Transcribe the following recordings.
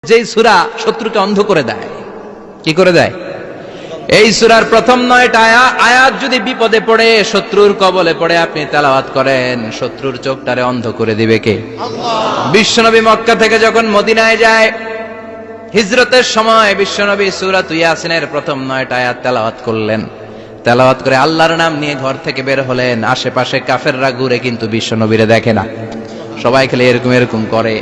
যেই সূরা শত্রুকে অন্ধ করে দেয়। কি করে দেয়? এই সূরার প্রথম 9টা আয়াত যদি বিপদে পড়ে, শত্রুর কবলে পড়ে আপনি তেলাওয়াত করেন, শত্রুর চোখটারে অন্ধ করে দিবে কে? আল্লাহ। বিশ্বনবী মক্কা থেকে যখন মদিনায় যায়, হিজরতের সময় বিশ্বনবী সূরা ইয়াসিনের প্রথম 9টা আয়াত তেলাওয়াত করলেন। তেলাওয়াত করে আল্লাহর নাম নিয়ে ঘর থেকে বের হলেন। আশেপাশে কাফেররা ঘুরে কিন্তু বিশ্বনবীরে দেখে না, সবাই খেলে এরকম এরকম করে,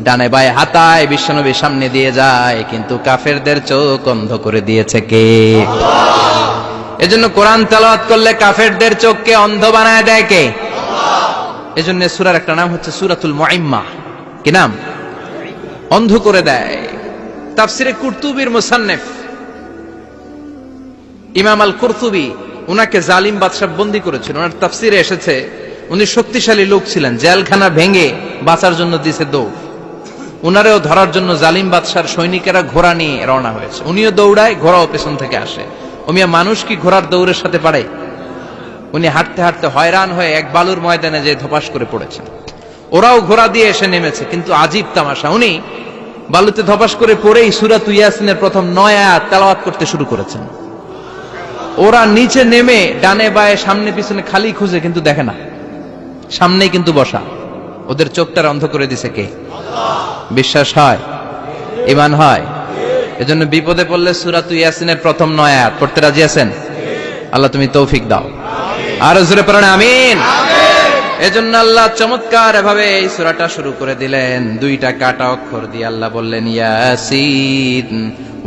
ডানে বায়ে হাতায় বিশ্বনবীর সামনে দিয়ে যায়, কিন্তু কাফেরদের চোখ অন্ধ করে দিয়েছে কে? আল্লাহ। এজন্য কোরআন তেলাওয়াত করলে কাফেরদের চোখকে অন্ধ বানায় দেয় কে? আল্লাহ। এজন্য সূরার একটা নাম হচ্ছে সূরাতুল মুইম্মাহ। কি নাম? অন্ধ করে দেয়। তাফসিরে কুরতুবীর মুসান্নিফ ইমাম আল কুরতুবী, উনাকে জালিম বাদশা বন্দী করেছিল। ওনার তাফসিরে এসেছে উনি শক্তিশালী লোক ছিলেন, জেলখানা ভেঙে বাঁচার জন্য দিছে দৌড়। উনারেও ধরার জন্য জালিম বাদশার সৈনিকেরা ঘোড়া নিয়ে রওনা হয়েছে। উনিও দৌড়ায়, ঘোড়াও পেছন থেকে আসে। ওমিয়া মানুষ কি ঘোড়ার দৌড়ের সাথে পারে? উনি হাঁটতে হাঁটতে হয়রান হয়ে এক বালুর ময়দানে যে ধপাস করে পড়েছেন। ওরাও ঘোড়া দিয়ে এসে নেমেছে, কিন্তু আজীব তামাশা, উনি বালুতে ধপাস করে পড়েই সূরা ইয়াসিনের প্রথম 9 আয়াত তেলাওয়াত করতে শুরু করেছেন। ওরা নিচে নেমে ডানে বায়ে সামনে পিছনে খালি খুঁজে, কিন্তু দেখে না, সামনেই কিন্তু বসা। ওদের চোখটার অন্ধ করে দিছে কে? আল্লাহ। বিশ্বাস হয়? ঈমান হয়? এজন্য বিপদে পড়লে সূরা ইয়াসিনের প্রথম 9 আয়াত পড়তে রাজি আছেন? আল্লাহ তুমি তৌফিক দাও। আর জোরে পড়েন আমিন। এজন্য আল্লাহ চমৎকার ভাবে এই সূরাটা শুরু করে দিলেন। 2টা কাটা অক্ষর দিয়ে আল্লাহ বললেন ইয়াসিন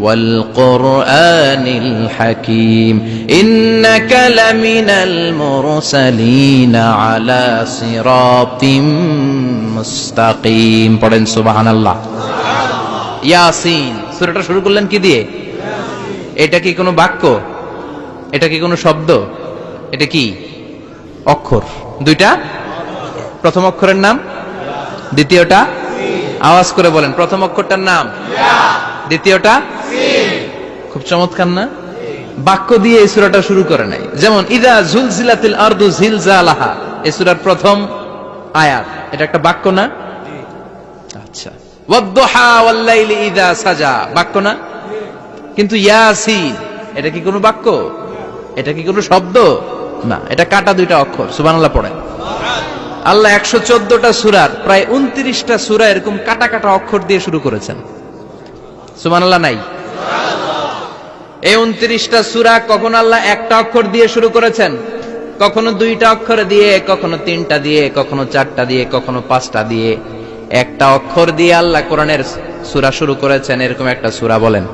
ওয়াল কুরআনিল হাকীম ইন্নাকা লামিনাল মুরসালিন আলা সিরাতিম মুস্তাকিম। পড়েন সুবহানাল্লাহ। ইয়াসিন সূরাটা শুরু করলেন কি দিয়ে? এটা কি কোনো বাক্য? এটা কি কোনো শব্দ? এটা কি অক্ষর? 2টা। প্রথম অক্ষরের নাম, দ্বিতীয়টা আওয়াজ করে বলেন, প্রথম অক্ষরটার নাম, দ্বিতীয়টা। খুব চমৎকার না? বাক্য দিয়ে এই সূরাটা শুরু করে নাই। যেমন ইযা জুলজিলাতিল আরদু জিলজালাহা, এই সূরার প্রথম আয়াত, এটা একটা বাক্য না? আচ্ছা। ওয়াদ-দুহা ওয়াল-লাইলি ইযা সাজা, বাক্য না? কিন্তু ইয়াসিন, এটা কি কোনো বাক্য? এটা কি কোনো শব্দ? না, এটা কাটা 2টা অক্ষর। সুবহানাল্লাহ পড়েন। আল্লাহ 114টা সূরার প্রায় 29টা সূরা এরকম কাটা কাটা অক্ষর দিয়ে শুরু করেছেন। সুবহানাল্লাহ নাই? এই 29টা সূরা কখনো আল্লাহ একটা অক্ষর দিয়ে শুরু করেছেন, কখনো 2টা অক্ষর দিয়ে, কখনো 3টা দিয়ে, কখনো 4টা দিয়ে, কখনো 5টা দিয়ে। একটা অক্ষর দিয়ে আল্লাহ কোরআনের সূরা শুরু করেছেন। এরকম একটা সূরা বলেন,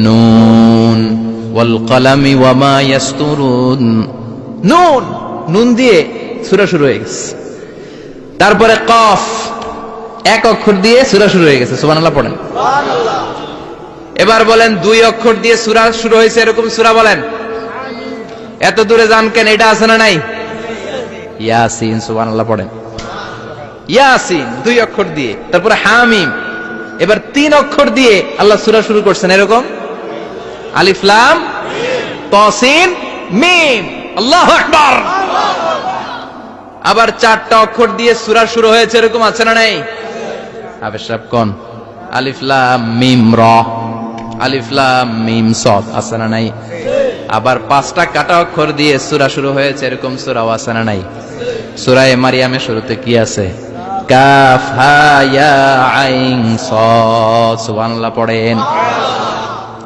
নুন ওয়াল কলামি ওয়া মা ইয়াসতুরুন। নুন, নুন দিয়ে সূরা শুরু হয়ে গেছে। তারপরে কফ, এক অক্ষর দিয়ে সূরা শুরু হয়ে গেছে। সুবহানাল্লাহ পড়েন। সুবহানাল্লাহ। এবার বলেন 2 অক্ষর দিয়ে সূরা শুরু হয়েছে এরকম সূরা বলেন। এত দূরে যান কেন? এটা আছে না নাই? ইয়াসিন। সুবহানাল্লাহ পড়েন। ইয়াসিন 2 অক্ষর দিয়ে। তারপরে হামিম। এবার 3 অক্ষর দিয়ে আল্লাহ সূরা শুরু করছেন এরকম, আলিফ লাম তা সিন মিম। আল্লাহু আকবার। আবার 4টা অক্ষর দিয়ে সূরা শুরু হয়েছে এরকম, আছে না নাই? হাফেজ সাহেব কোন? আলিফ লাম মিম রা, আলিফ লাম মিম সাদ, আছে না নাই? আবার 5টা কাটা অক্ষর দিয়ে সূরা শুরু হয়েছে এরকম সূরাও আছে না নাই? সূরা মারিয়ামের শুরুতে কি আছে? কাফ হা ইয়া আইন সাদ। সুবহানাল্লাহ পড়েন।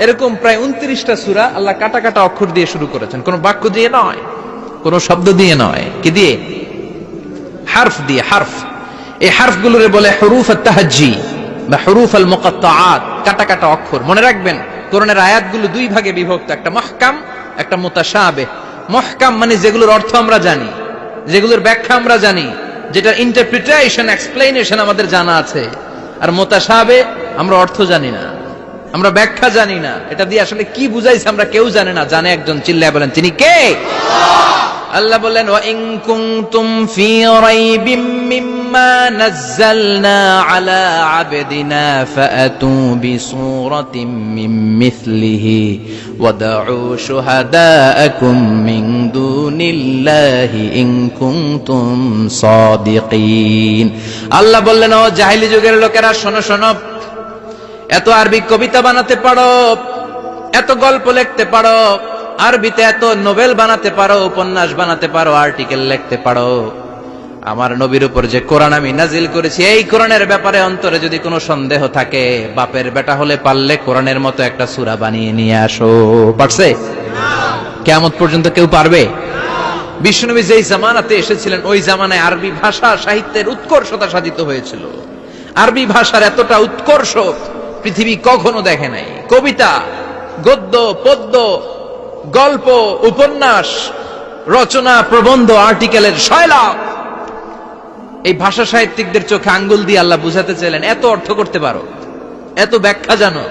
এরকম প্রায় 29টা সূরা আল্লাহ কাটা কাটা অক্ষর দিয়ে শুরু করেছেন। কোনো বাক্য দিয়ে নয়, কোনো শব্দ দিয়ে নয়। কি দিয়ে? হারফ দিয়ে। হারফ, এই হারফগুলোরে বলে হুরুফ আত-তাহাজ্জি বা হুরুফ আল-মুকাত্তাআত, কাটা কাটা অক্ষর। মনে রাখবেন কোরআনের আয়াতগুলো 2 ভাগে বিভক্ত, একটা মুহকাম, একটা মুতাশাবিহ। মুহকাম মানে যেগুলোর অর্থ আমরা জানি, যেগুলোর ব্যাখ্যা আমরা জানি, যেটার ইন্টারপ্রিটেশন, এক্সপ্লেনেশন আমাদের জানা আছে। আর মুতাশাবিহ আমরা অর্থ জানি না, আমরা ব্যাখ্যা জানি না, এটা দিয়ে আসলে কি বুঝাইছে আমরা কেউ জানে না। জানে একজন, চিল্লায় বলেন তিনি কে? আল্লাহ। আল্লাহ বললেন ওয়া ইন কুনতুম ফি রাইবিম মিম্মা নাযালনা আলা আবদিনা ফাআতু বিসূরাতিন মিন মিসলিহি ওয়াদউ শুহাদাআকুম মিন দুনিল্লাহি ইন কুনতুম সাদিকিন। আল্লাহ বললেন ও জাহেলি যুগের লোকেরা, শোনো শোনো, এত আরবি কবিতা বানাতে পারো, এত গল্প লিখতে পারো, আরবিতে এত নোবেল বানাতে পারো, উপন্যাস বানাতে পারো, আর্টিকেল লিখতে পারো, আমার নবীর উপর যে কোরআন আমি নাজিল করেছি এই কোরআনের ব্যাপারে অন্তরে যদি কোনো সন্দেহ থাকে, বাপের বেটা হলে পারলে কোরআনের মতো একটা সূরা বানিয়ে নিয়ে আসো। পারছে? কিয়ামত পর্যন্ত কেউ পারবে? বিশ্বনবী যেই জামানাতে এসেছিলেন ওই জামানায় আরবি ভাষা সাহিত্যের উৎকর্ষতা সাধিত হয়েছিল। আরবি ভাষার এতটা উৎকর্ষ পৃথিবী কখনো দেখে নাই। কবিতা, গদ্য, পদ্য, গল্প, উপন্যাস, রচনা, প্রবন্ধ, আর্টিকেলের শয়লাভ। এই ভাষা সাহিত্যিকদের চোখে আঙ্গুল দিয়ে আল্লাহ বুঝাতে চাইলেন, এত অর্থ করতে পারো, এত ব্যাখ্যা জানো,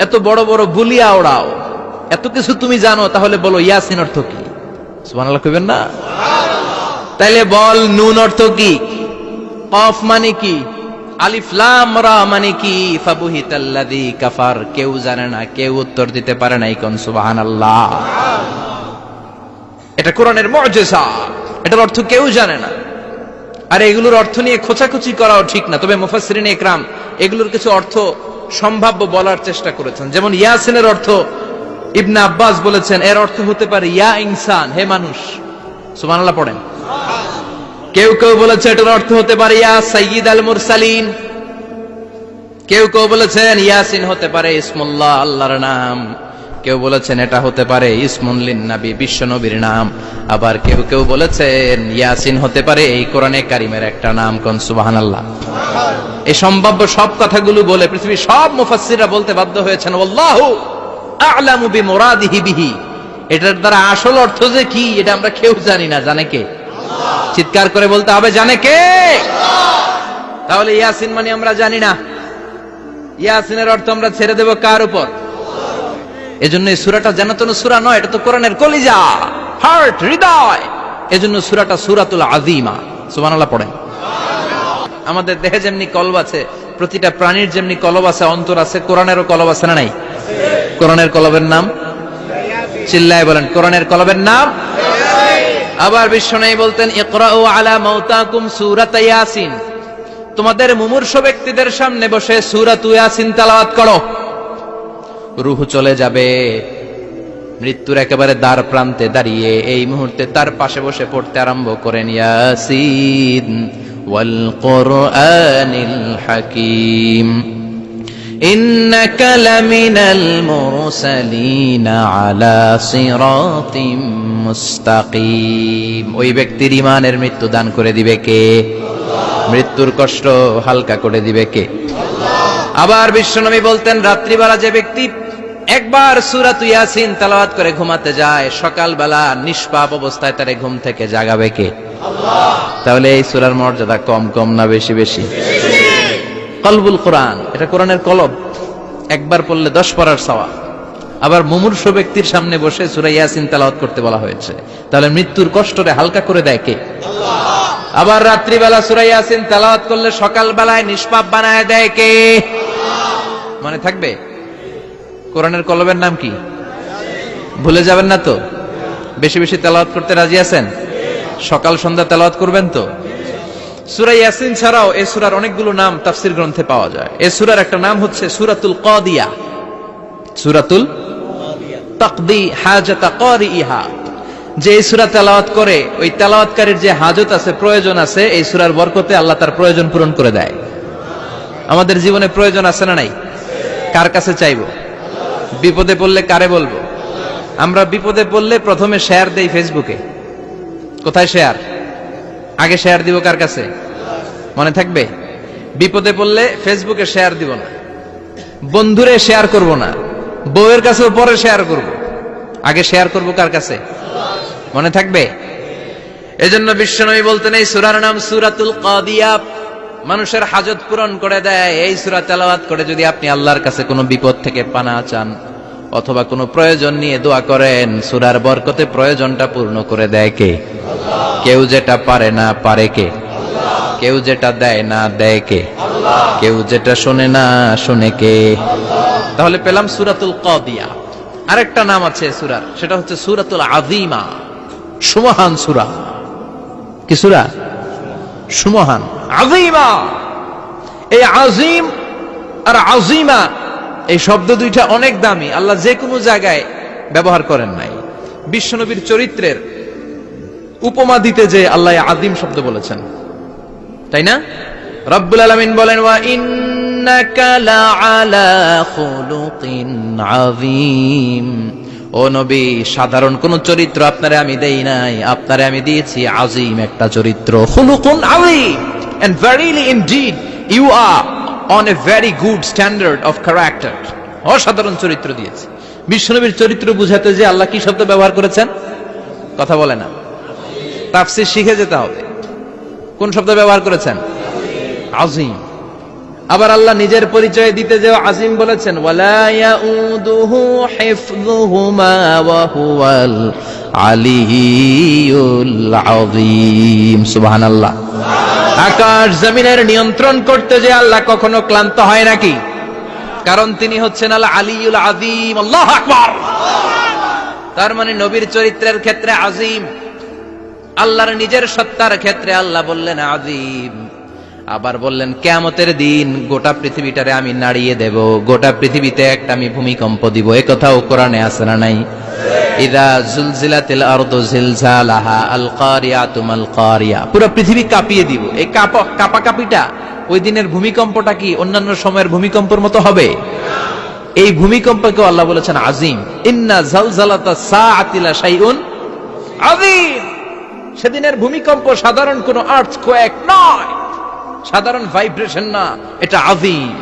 এত বড় বড় বুলিয়া ওড়াও, এত কিছু তুমি জানো, তাহলে বলো ইয়াসিন অর্থ কি? সুবহানাল্লাহ কইবেন না? তাইলে বল নুন অর্থ কি, কফ মানে কি, আলিফ লাম রা মানে কি, ফাবুহিতাল্লাযী কাফার। কেউ জানে না, কেউ উত্তর দিতে পারে না। কোন সুবহানাল্লাহ। এটা কোরআনের মুজিজা, এটার অর্থ কেউ জানে না। আর এগুলোর অর্থ নিয়ে খোঁচাখুচি করাও ঠিক না, তবে মুফাসসিরিনে ইকরাম এগুলোর কিছু অর্থ সম্ভাব্য বলার চেষ্টা করেছেন। যেমন ইয়াসিনের অর্থ ইবনে আব্বাস বলেছেন এর অর্থ হতে পারে ইয়া ইনসান, হে মানুষ। সুবহানাল্লাহ পড়েন। কেউ কেউ বলেছে এটার অর্থ হতে পারে ইয়া সাইয়্যিদ আল মুরসালিন। কেউ কেউ বলেছেন ইয়াসিন হতে পারে ইসমুল্লাহ, আল্লাহর নাম। কেউ বলেছেন এটা হতে পারে ইসমুন লিন নবী, বিশ্ব নবীর নাম। আবার কেউ কেউ বলেছেন ইয়াসিন হতে পারে এই কোরআনে কারিমের একটা নাম। কোন সুবহানাল্লাহ। এই সম্ভাব্য সব কথাগুলো বলে পৃথিবীর সব মুফাসসিররা বলতে বাধ্য হয়েছেন আল্লাহু আ'লামু বিমুরাদিহি বিহি। এটার দ্বারা আসল অর্থ যে কি এটা আমরা কেউ জানি না, জানে কে? চিৎকার করে বলতে হবে, জানে কে? তাহলে ইয়াসিন মানে আমরা জানি না, ইয়াসিনের অর্থ আমরা ছেড়ে দেব কার উপর? এজন্য এই সূরাটা জানাতন সূরা নয়, এটা তো কোরআনের কলিজা, হার্ট, হৃদয়। এজন্য সূরাটা সূরাতুল আযীমা। সুবহানাল্লাহ পড়েন। আমাদের দেহে যেমনি কলব আছে, প্রতিটা প্রাণীর যেমনি কলব আছে, অন্তর আছে, কোরআনেরও কলব আছে না নাই? কোরআনের কলবের নাম চিল্লায় বলেন, কোরআনের কলবের নাম। আবার বিশ্বনবী বলতেন ইকরাউ আলা মাউতাকুম সূরাত ইয়াসিন। তোমাদের মুমূর্ষ ব্যক্তিদের সামনে বসে সূরাত ইয়াসিন তেলাওয়াত করো। রূহ চলে যাবে, মৃত্যুর একেবারে দ্বার প্রান্তে দাঁড়িয়ে এই মুহূর্তে তার পাশে বসে পড়তে আরম্ভ করেন ইয়াসিন ওয়াল কুরআনিল হাকীম ইন্নাকা লামিনাল মুরসালিনা আলা সিরাতিম মুস্তাকিম। ওই ব্যক্তির ঈমানের মৃত্যু দান করে দিবে কে? মৃত্যুর কষ্ট হালকা করে দিবে কে? আবার বিশ্বনবী বলতেন রাত্রিবেলা যে ব্যক্তি একবার সূরাত ইয়াসিন তেলাওয়াত করে ঘুমাতে যায়, সকালবেলা নিষ্পাপ অবস্থায় তারে ঘুম থেকে জাগাবে কে? আল্লাহ। তাহলে এই সূরার মর্যাদা কম কম না বেশি বেশি? কলবুল কোরআন, এটা কোরআনের কলব। একবার পড়লে 10 পড়ার সওয়াব। আবার মুমূর্ষ ব্যক্তির সামনে বসে সূরা ইয়াসিন তেলাওয়াত করতে বলা হয়েছে, তাহলে মৃত্যুর কষ্টরে হালকা করে দেয় কে? আল্লাহ। আবার রাত্রিবেলা সূরা ইয়াসিন তেলাওয়াত করলে সকালবেলায় নিষ্পাপ বানায় দেয় কে? আল্লাহ। মনে থাকবে? কোরআনের কলবের নাম কি? ভুলে যাবেন না তো? বেশি বেশি তেলাওয়াত করতে রাজি আছেন? সকাল সন্ধ্যা তেলাওয়াত করবেন তো? সূরা ইয়াসিন ছাড়াও এই সূরার অনেকগুলো নাম তাফসীর গ্রন্থে পাওয়া যায়। এই সূরার একটা নাম হচ্ছে সূরাতুল কাদিয়া। সূরাতুল তাকদি হাজাতা কারিইহা। যে এই সূরা তেলাওয়াত করে ওই তেলাওয়াতকারীর যে হাজত আছে, প্রয়োজন আছে, এই সূরার বরকতে আল্লাহ তার প্রয়োজন পূরণ করে দেয়। আমাদের জীবনে প্রয়োজন আছে না নাই? কার কাছে চাইবো? বিপদে পড়লে কারে বলবো? আমরা বিপদে পড়লে প্রথমে শেয়ার দেই ফেসবুকে। কোথায় শেয়ার? আগে শেয়ার দিব কার কাছে? মনে থাকবে? বিপদে পড়লে ফেসবুকে শেয়ার দিব না, বন্ধুরে শেয়ার করব না, বউয়ের কাছেও পরে শেয়ার করব, আগে শেয়ার করব কার কাছে? মনে থাকবে? এজন্য বিশ্বনবী বলতেন এই সূরার নাম সূরাতুল কাদিয়া। মানুষের হাজত পূরণ করে দেয়। এই সূরা তেলাওয়াত করে যদি আপনি আল্লাহর কাছে কোনো বিপদ থেকে পানা চান, অথবা কোনো প্রয়োজন নিয়ে দোয়া করেন, সূরার বরকতে প্রয়োজনটা পূর্ণ করে দেয় কে? কেউ যেটা পারে না পারে কে? কেউ যেটা দেয় না দেয় কে? কেউ যেটা শোনে না শোনে কে? তাহলে পেলাম সূরাতুল কাদিয়া। আরেকটা নাম আছে সূরার, সেটা হচ্ছে সূরাতুল আযীমা, সুমহান সূরা। কি সূরা? সুমহান, আযীমা। এই আযীম আর আযীমা এই শব্দ দুইটা অনেক দামি, আল্লাহ যে কোনো জায়গায় ব্যবহার করেন নাই। বিশ্বনবীর চরিত্রের উপমা দিতে যে আল্লাহ আযীম শব্দ বলেছেন, তাই না? রব্বুল আলামিন বলেন, ওয়া ইন্নাকা লাআলা খুলুকিন আযীম। ও নবী, সাধারণ কোন চরিত্র আপনারে আমি দেই নাই, আপনারে আমি দিয়েছি আযীম একটা চরিত্র। খুলুকুন আযীম, and verily indeed you are on a very good standard of character. অসাধারণ চরিত্র দিয়েছে। বিশ্বনবীর চরিত্র বুঝাতে যে আল্লাহ কি শব্দ ব্যবহার করেছেন? কথা বলে না। তাফসীর শিখে যেতে হবে। কোন শব্দ ব্যবহার করেছেন? আযীম। আবার আল্লাহ নিজের পরিচয় দিতে যে আযীম বলেছেন, ওয়ালা ইয়াউদুহু হিফযুহুমা ওয়া হুয়াল আলিয়্যুল আযীম। সুবহানাল্লাহ। আকাশ জমিনের নিয়ন্ত্রণ করতে যে আল্লাহ কখনো ক্লান্ত হয় নাকি? কারণ তিনি হচ্ছেন আল আলিয়্যুল আযীম। আল্লাহু আকবার। তার মানে নবীর চরিত্রের ক্ষেত্রে আযীম, আল্লাহর নিজের সত্তার ক্ষেত্রে আল্লাহ বললেন আযীম। আবার বললেন কিয়ামতের দিন গোটা পৃথিবীটারে আমি নাড়িয়ে দেব, গোটা পৃথিবীতে একটা আমি ভূমিকম্প দিব। এই কথাও কোরআনে আছে না নাই? ইযা জুলজিলাতিল আরদু জিলজালাহা আল কারিয়াতু মাল কারিয়া। পুরো পৃথিবী কাঁপিয়ে দিব। এই কাঁপাকাঁপিটা ওই দিনের ভূমিকম্পটা কি অন্যান্য সময়ের ভূমিকম্পের মতো হবে? এই ভূমিকম্পকে আল্লাহ বলেছেন আযীম। ইন্না জালজালাতাস সাআতি লা শাইউন আযীম। সেদিনের ভূমিকম্প সাধারণ কোনো আর্থকোয়েক নয়, সাধারণ ভাইব্রেশন না, এটা আযীম।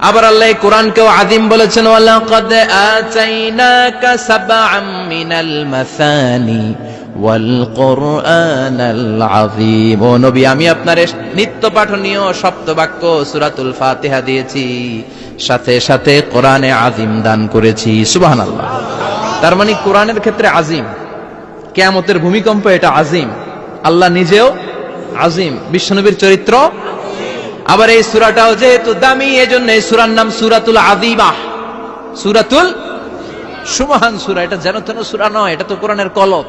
আবার আল্লাহ কোরআনকেও আযীম বলেছেন, ওয়ালাকাদ আতাইনাকা সাবআম মিনাল মাসানি ওয়াল কুরআনাল আযীম। ও নবী, আমি আপনারে নিত্য পাঠনীয় সপ্তবাক্য সূরাতুল ফাতিহা দিয়েছি, সাথে সাথে কোরআনে আযীম দান করেছি। সুবহানাল্লাহ। তার মানে কোরআনের ক্ষেত্রে আযীম, কিয়ামতের ভূমিকম্প এটা আযীম, আল্লাহ নিজেও আযীম, বিশ্বনবীর চরিত্র। আবার এই সূরাটাও যেহেতু দামি, এজন্য এই সূরার নাম সূরাতুল আযীমা, সূরাতুল সুমহান সূরা। এটা যেন তেন সূরা নয়, এটা তো কোরআনের কলব।